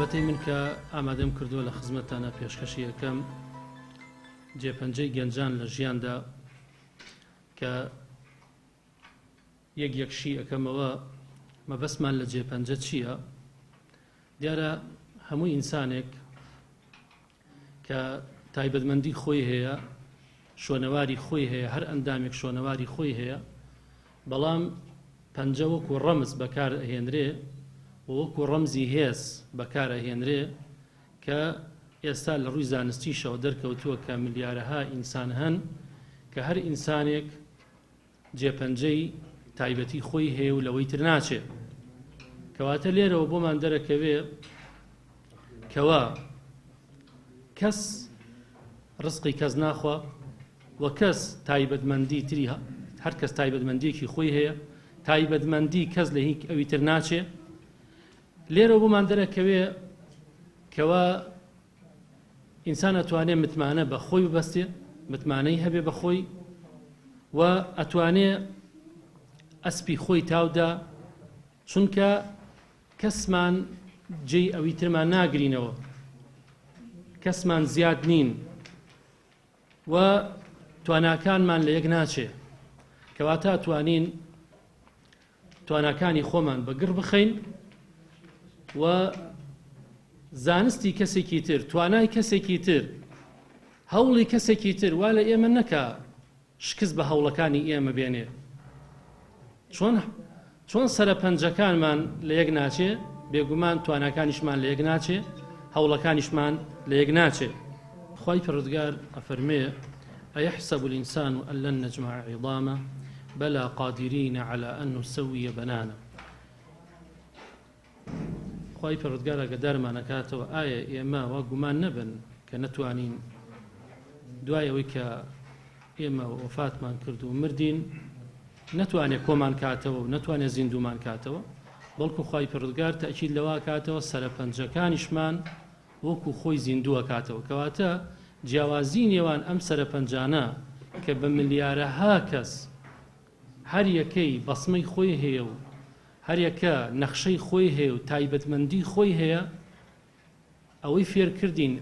بابەتەی من کە ئامادەم کردووە لە خزمەتانە پێشکەشی یەکەم جێپەنجەی گەنجان لە ژیاندا کە یەکشی ئەەکەمەوە مەبەستمان لە جێپەنجە چییە؟ دیارە هەموو ئینسانێک کە تایبەتمەندی خۆی هەیە، شۆنەواری خۆی هەیە، هەر ئەندامێک شۆنەواری خۆی هەیە، بەڵام پەنجە وەکو ڕەمز بەکار ئەهێنرێ و وەکو ڕەمزی هێز بەکار ئەهێنرێ کە ئێستا لە ڕووی زانستیشەوە دەرکەوتووە کە ملیارەها ئینسان هەن کە هەر ئینسانێک جێپەنجەی تایبەتی خۆی هەیە و لەوەی تر ناچێ. کەواتە لێرەوە بۆمان دەرەکەوێ کەوا کەس ڕزقی کەس ناخوا و کەس تایبەتمەندی تری هەر کەس تایبەتمەندیەکی خۆی هەیە، تایبەتمەندی کەس لە هیچ ئەوی تر ناچێ. لێرەوە بۆمان دەرەکەوێ کەوا ئینسان ئەتوانێ متمانە بە خۆی ببەستێ، متمانەی هەبێ بە خۆی و ئەتوانێ ئەسپی خۆی تاودا، چونکە کەسمان جێی ئەوی ترمان ناگرینەوە، کەسمان زیاد نین و تواناکانمان لە یەک ناچێ. کەواتە توانین تواناکانی خۆمان بەگڕ بخەین و زانستی کەسێکی تر، توانای کەسێکی تر، هەوڵی کەسێکی تر وا لە ئێمە نەکا شکست بە هەوڵەکانی ئێمە بێنێ. چۆن سەرپەنجەکانمان لە یەک ناچێ، بێگومان تواناکانیشمان لە یەک ناچێ، هەوڵەکانیشمان لە یەک ناچێ. خوای پەروەردگار ئەفەرمێ: ئەیەحسەب الئینسان ئەن لەن نەجمع عیظامە بەلا قادرین عەلا ئەن نوسەویە بەنانە. خوای پەروەردگار ئاگادارمان ئەکاتەوە ئایا ئێمە وا گومان نەبن کە نەتوانین دوای ئەوەی کە ئێمە وەفاتمان کرد و مردین نەتوانێت کۆمان کاتەوە و نەتوانێت زیندومان کاتەوە، بەڵکو خوای پەروەردگار تەئکید لەوە کاتەوە سەرپەنجەکانیشمان وەکو خۆی زیندووە کاتەوە. کەواتە جیاوازی نێوان ئەم سەرپەنجانە کە بە ملیارەها کەس هەر یەکەی بەسمەی خۆی هەیە و هەر یەکە نەخشەی خۆی هەیە و تایبەتمەندی خۆی هەیە، ئەوەی فێر کردین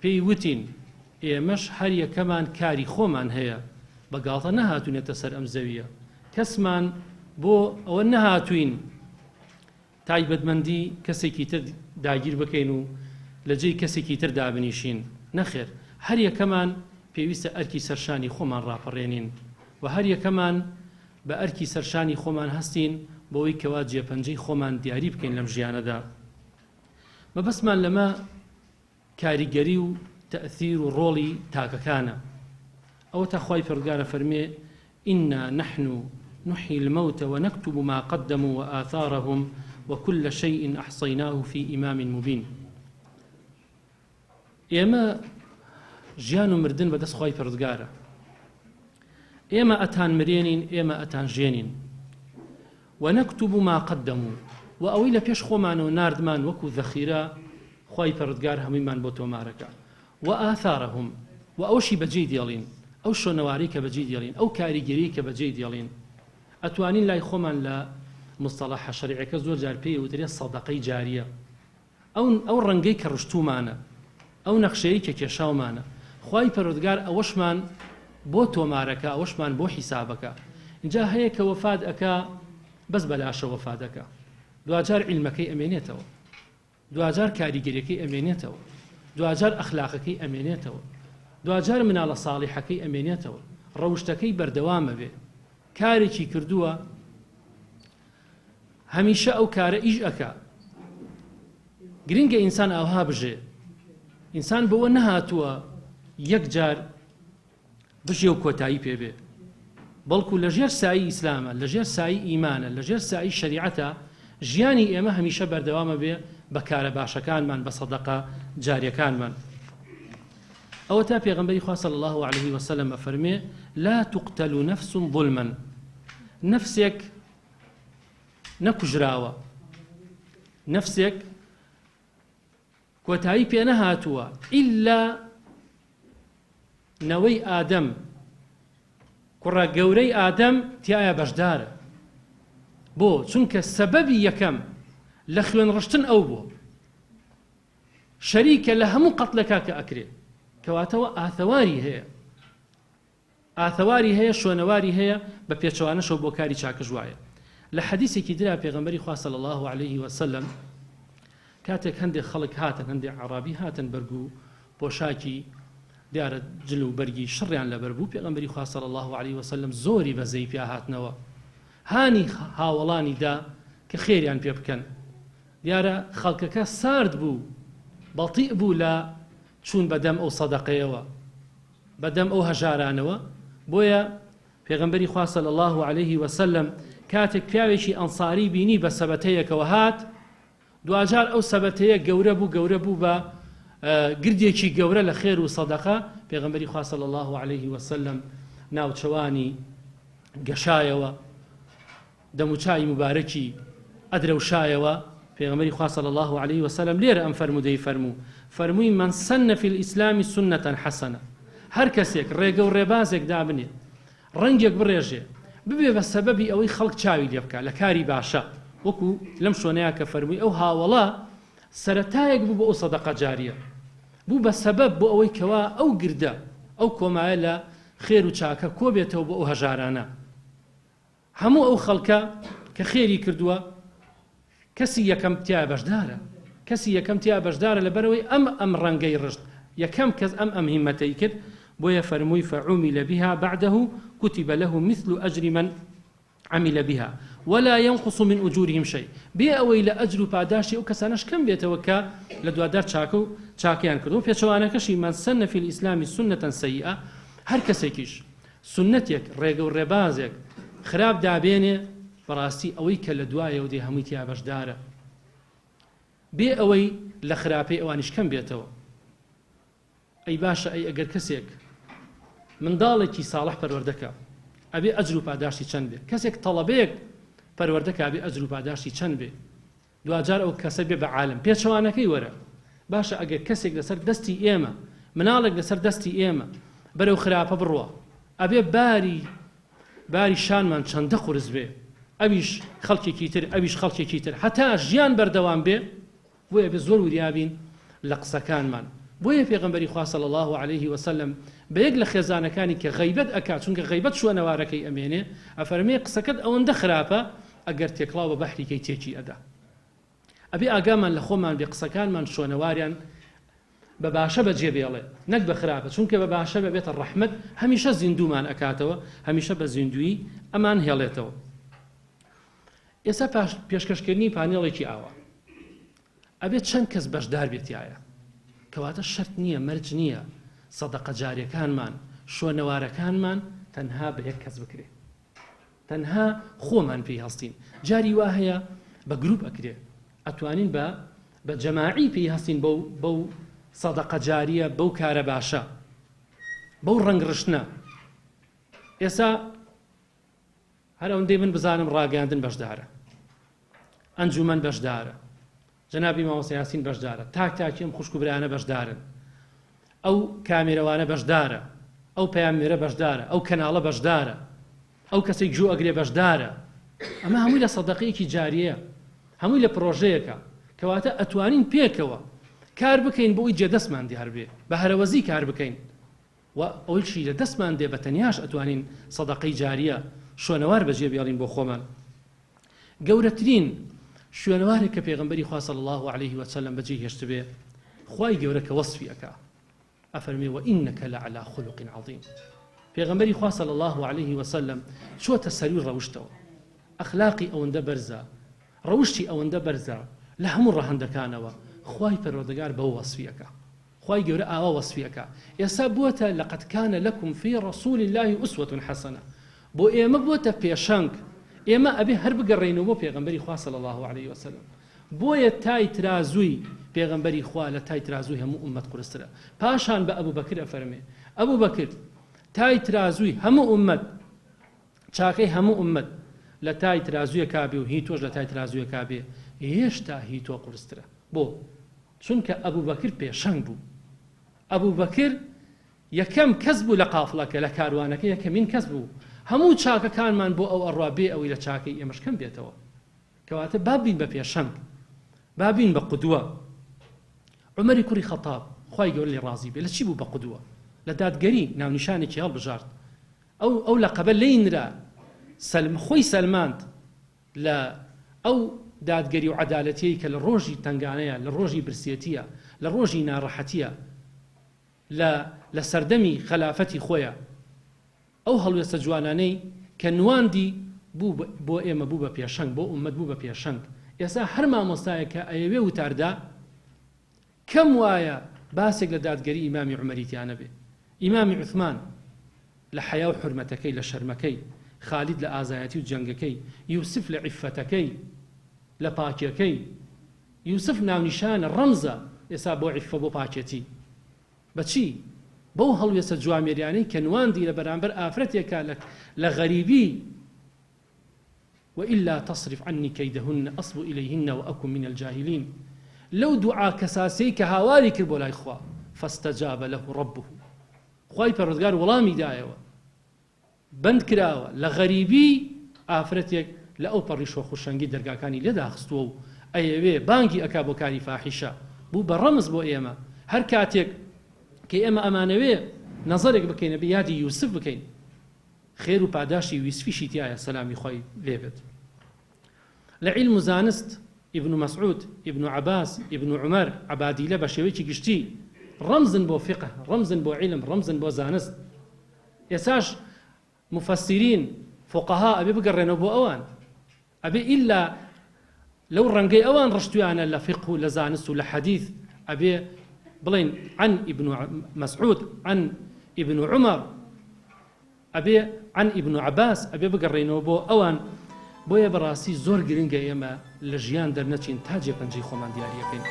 پێی وتین ئێمەش هەر یەکەمان کاری خۆمان هەیە، بەگاڵتە نەهاتوونێتە سەر ئەم زەویە. کەسمان بۆ ئەوە نەهاتوین تایبەتمەندی کەسێکی تر داگیر بکەین و لە جێی کەسێکی تر دابنیشین. نەخێر، هەر یەکەمان پێویستە ئەرکی سەرشانی خۆمان ڕاپەڕێنین و هەر یەکەمان بە ئەرکی سەرشانی خۆمان هەستین بۆەوەی کەوا جێپەنجەی خۆمان دیاری بکەین لەم ژیانەدا. مەبەستمان لەمە کاریگەری و تەئثیر و ڕۆڵی تاکەکانە. ئەوە تا خوای پەروەردگار فەرمێ: ئینا نحن نحیی الموتە ونكتب ما قدموا وآثارهم وكل شيء أحصيناه في إمام مبين. ئێمە ژیان و مردن بەدەست خوای پەروەردگارە. ئێمە ئەتان مرێنین، ئێمە ئەتان ژێنین. ونكتب ما قدموا و ئەوەی لە پێش خۆمانەوە ناردمان وەکو ذەخیرە خوای پەروەردگار هەموویمان بۆ تۆمارەکە. وآثارهم و ئەوشی بەجێی دێڵین، ئەو شۆنەواری کە بەجێی دێڵین، ئەو کاریگەری کە بەجێی دێڵین. ئەتوانین لای خۆمان لە مستەڵەح شەریعەکە زۆر جار پێی وترێت سەدەقەی جاریە. ئەو ڕەنگەی کە ڕشتومانە، ئەو نەخشەیە کە کێشاومانە، خوای پەروەردگار ئەوەشمان بۆ تۆمارەکە، ئەوەشمان بۆ حیسابەکە. اینجا هەیە کە وەفات ئەکا بەس بەلاشە وەفات ئەکا، دوجار عیلمەکەی ئەمێنێتەوە، دوجار کاریگەریەکەی ئەمێنێتەوە، دوجار ئەخلاقەکەی ئەمێنێتەوە، دوجار مناڵە ساڵحەکەی ئەمێنێتەوە، ڕەوشتەکەی بەردەوامە بێ، کارێکی کردووە هەمیشە ئەو کارە ئیش ئەکا. گرنگە ئینسان ئاوها بژێ، ئینسان بەوە نەهاتووە یەک جار بژێ و کۆتایی پێبێ، بەڵکو لە ژێر سایی ئیسلامە، لە ژێر سایی ئیمانە، لە ژێر سایی شەریعەتە ژیانی ئێمە هەمیشە بەردەوامە بێ بە کارە باشەکانمان، بە سەدەقە جاریەکانمان. ئەوە تا پێغەمبەری خوا صلی الله عليه وسلم ئەفەرمێ: لا تقتل نفس ظلما. نفسێک نەکوژراوە، نفسێک کۆتایی پێ نەهاتووە ئیلا نەوەی ئادەم، کوڕە گەورەی ئادەم تایە بەشدارە. بۆ چونکە سەبەبی یەکەم لە خوێن ڕشتن ئەو بوو. شەریکە لە هەموو قەتلەکە کە ئەکرێ کەواتەوە ئاثەواری هەیە شوێنەواری هەیە بە پێچەوانەشەوە بۆ کاری چاکە ژوایە. لە حەدیثێکی درا پێغەمبەری خوا صلی الله عليه وسلم کاتێک هەندێک خەڵک هاتن هەندێک عەرابی هاتن بەرگو پۆشاکی دیارە جل و بەرگی شڕیان لەبەر بوو پێغەمبەری خوا صلی الله عليه وسلم زۆری بەزەی پیا هاتنەوە هانی هاوڵانی دا کە خێریان پێ بکەن. دیارە خەڵکەکە سارد بوو بەڵتیء بوو لە چوون بەدەم ئەو سەدەقەیەوە بەدەم ئەو هەژارانەوە. بۆیە پێغەمبەری خوا صلی الله عليه وسلم کاتێک پیاوێکی ئەنساری بینی بە سەبەتەیەکەوە هات دوجار ئەو سەبەتەیە گەورە بوو بە گردێکی گەورە لە خێر و سەدەقە پێغەمبەری خوا صلی الله عليه وسلم ناوچەوانی گەشایەوە دەموچای مبارەکی ئەدرەوشایەوە. پێغەمبەری خوا صلی الله عليه وسلم لێرە ئەم فەرمودەی فەرمووی من سن في الإسلام سنة حسنة هەر کەسێک ڕێگە و ڕێبازێک دابنێ ڕەنگێک بڕێژێ ببێ بە سەبەبی ئەوەی خەڵک چاوی لێ بکە لە کاری باشە وەکو لەم شوێنەیە کە فەرمووی ئەو هاوڵە سەرەتایەک بوو بۆ ئەو سەدەقە جاریە بوو بە سەبەب بۆ ئەوەی کەوا ئەو گردە ئەو کۆمایە لە خێر و چاکە کۆبێتەوە بۆ ئەو هەژارانە. هەموو ئەو خەڵکە کە خێری کردووە کەسی یەکەم تیا بەشدارە لەبەرەوەی ئەم ڕەنگەی ڕشت یەکەم کەس ئەم هیمەتەی کرد. بۆیە فەرمووی فعومل بها بعده كتب له مثل أجر من عمل بها ولا ينقص من أجورهم شيء. بێ ئەوەی لە ئەجر و پاداشتی ئەو کەسانەش کەم بێتەوە کە لە دوادار چاکیان کردو. پێچەوانەکەشی من سن في الإسلام سنة سيئة هەر کەسێکیش سنەتێک ڕێگە و ڕێبازێک خراپ دابێنێ بەڕاستی ئەوەی کە لە دوایەوە دێ هەمووی تیا بەشدارە بێ ئەوەی لە خراپەی ئەوانیش کەم بێتەوە. ئەی باشە ئەی ئەگەر کەسێک منداڵێکی ساڵح پەروەردەکە ئەبێ ئەجر و پاداشتی چەند بێ کەسێک تەڵەبەیەک پەروەردەکە ئەبێ ئەجر و پاداشتی چەند بێ دوجار ئەو کەسە بێ بە عالم پێچەوانەکەی وەرە. باشە ئەگەر کەسێک لەسەر دەستی ئێمە مناڵێک لەسەر دەستی ئێمە بەرەو خراپە بڕوە ئەبێ باری شانمان چەندە قورس بێ ئەویش خەڵکێکی تر هەتا ژیان بەردەوام بێ بۆیە بێ زۆر وریابین لە قسەکانمان. بۆیە پێغەمبەری خوا صلی الله عليه وسلم بە یەک لە خێزانەکانی کە غەیبەت ئەکات چونکە غەیبەت شوێنەوارەکەی ئەمێنێ ئەفەرمێ قسەکەت ئەوەندە خراپە ئەگەر تێکڵاو بە بەحریکەی تێکی ئەدا. ئەبێ ئاگامان لە خۆمان بێ قسەکانمان شوێنەواریان بە باشە بەجێ بێڵێ نەک بە خراپە چونکە بە باشە بێتە ڕەحمەت هەمیشە زیندومان ئەکاتەوە هەمیشە بە زیندوی ئەمان هێڵێتەوە. ئێستا پێشکەشکردنی پانێڵێکی ئاوە ئەبێت چەند کەس بەشدار بێتیایە کەواتە شەرت نییە مەرج نییە سەدەقە جاریەکانمان شوێنەوارەکانمان تەنها بە یەک کەس بکرێ تەنها خۆمان پێی هەستین. جاری وا هەیە بە گروپ ئەکرێ ئەتوانین بە جەماعی پێی هەستین بەو سەدەقە جاریە بەو کارە باشە بەو ڕەنگڕشتنە. ئێستا هەر ئەوەندەی من بزانم ڕاگەاندن بەشدارە ئەنجومەن بەشدارە جەنابی مامۆستا یاسین بەشدارە تاکی ئەم خوشک و برایانە بەشدارن ئەو کامێرەوانە بەشدارە ئەو پەیامێرە بەشدارە ئەو کەناڵە بەشدارە ئەو کەسێک جوو ئەگرێ بەشدارە. ئەمە هەمووی لە سەدەقەیەکی جاریە هەمووی لە پرۆژەیەکە کەواتە ئەتوانین پێکەوە کار بکەین بۆی جێدەستمان دیار بێ بە هەرەوەزی کار بکەین و ئەوەیشی لە دەستمان دێ بە تەنیاش ئەتوانین سەدەقەی جاریە شوێنەوار بەجێ بێڵین بۆ خۆمان. گەورەترین شوێنەوارێک کە پێغەمبەری خوا صلی الله عليه وسلم بەجێ هێشت بێ خوای گەورە کە وەصفی ئەکا ئەفەرمێ وئینەکە لەعەلا خولق عەظیم. پێغەمبەری خوا صلی الله عليه وسلم چۆتە سەروی ڕەوشتەوە ئەخلاقی ئەوەندە بەرزە ڕەوشتی ئەوەندە بەرزە لە هەموو ڕەهەندەکانەوە خوای پەروەردگار بەو وەصفی ئەکا خوای گەورە ئاوا وەصفی ئەکا. ئێستا بووەتە لەقەد کانە لەکم فی ڕەسوول الله ئوسوەة حەسەنە بۆ ئێمە بووەتە پێشەنگ ئێمە ئەبێ هەر بگەڕێنەوە بۆ پێغەمبەری خوا صلی الله عليه وسلم. بۆیە تای ترازووی پێغەمبەری خوا لە تای ترازووی هەموو ئومەت قورسترە. پاشان بە ئەبوو بەکر ئەفەرمێ ئەبوو بەکر تای ترازووی هەموو ئومەت چاکەی هەموو ئومەت لە تای ترازوویە کابێ و هی تۆش لە تای ترازوویە کابێ هێشتا هی تۆ قورسترە. بۆ چونکە ئەبوو بەکر پێشەنگ بوو ئەبوو بەکر یەکەم کەس بوو لە قافڵەکە لە کاروانەکە یەکەمین کەس بوو هەموو چاکەکانمان بۆ ئەو ئەڕوا بێ ئەوەی لە چاکەی ئێمەشکەم بێتەوە. کەواتە بابین بە پێشەنگ بابین بە قودوە. عمەری کوڕی خەتاب خوای گەورە لێ ڕازی بێ لە چی بوو بە قودوە لە دادگەری ناونیشانێکی هەڵبژارد ئەو لەقەبە لێینرا خۆی سەلماند لە ئەو دادگەری و عەدالەتیەی کە لە ڕۆژی تنگانەیە لە ڕۆژی برسێتیە لە ڕۆژی ناڕەحەتیە لە سەردەمی خەلافەتی خۆیە ئەو هەڵوێستە جوانانەی کە نواندی بۆ ئێمە بوو بە پێشەنگ بۆ ئومەت بوو بە پێشەنگ ئێستا هەر مامۆستایە کە ئەیەوێ وتاردا کەم وایە باسێک لە دادگەری ئیمامی عومەریتیانە بێ ئیمامی عوثمان لە حەیا و حورمەتەکەی لە شەرمەکەی خالید لە ئازایەتی و جەنگەکەی یوسف لە عیفەتەکەی لە پاکیەکەی یوسف ناونیشانە ڕەمزە ئێستا بۆ عیفە بۆ پاکێتی بەچی بەو هەڵوێستە جوامێریانەی کە نواندی لە بەرامبەر ئافرەتێکە لە غەریبی وإلا تصرف عني كيدهن أصب إليهن وأكن من الجاهلين لو دعاء كساسي كهواري كربو لا إخوة فاستجاب له ربه خواهي پروردگار وڵامی دایەوە بند کراوە لە غەریبی ئافرەتێک لە ئەو پەڕیش و خوشەنگی دەرگاکانی لێداخستووە و ئەیەوێ بانگی ئەکا بۆ کاری فاحیشە بوو بە ڕەمز بۆ ئێمە هەر کاتێک کە ئێمە ئەمانەوێ نەزەرێک بکەینە بە یادی یوسف بکەین خێر و پاداشی یوسفیشی تایە سەلامی خۆی لێبێت لە عیلم و زانست ئیبن مەسعود ئیبن عەباس ئیبن عومەر عەبادیلە بە شێوەیەکی گشتی ڕەمزن بۆ فقه ڕەمزن بۆ عیلم ڕەمزن بۆ زانست ئێساش مفەسیرین فقەها ئەبێ بگەڕێنەوە بۆ ئەوان ئەبێ ئیلا لەو ڕەنگەی ئەوان ڕشتویانە لە فقه و لە زانست و لە حەدیث ئەبێ بڵێن عن ابن مسعود عن ابن عمر ئەبێ عن ابن عباس ئەبێ بگەڕێنەوە بۆ ئەوان بۆیە بەڕاستی زۆر گرنگە ئێمە لە ژیان دەرنەچین تا جێپەنجەی خۆمان دیاریەکەین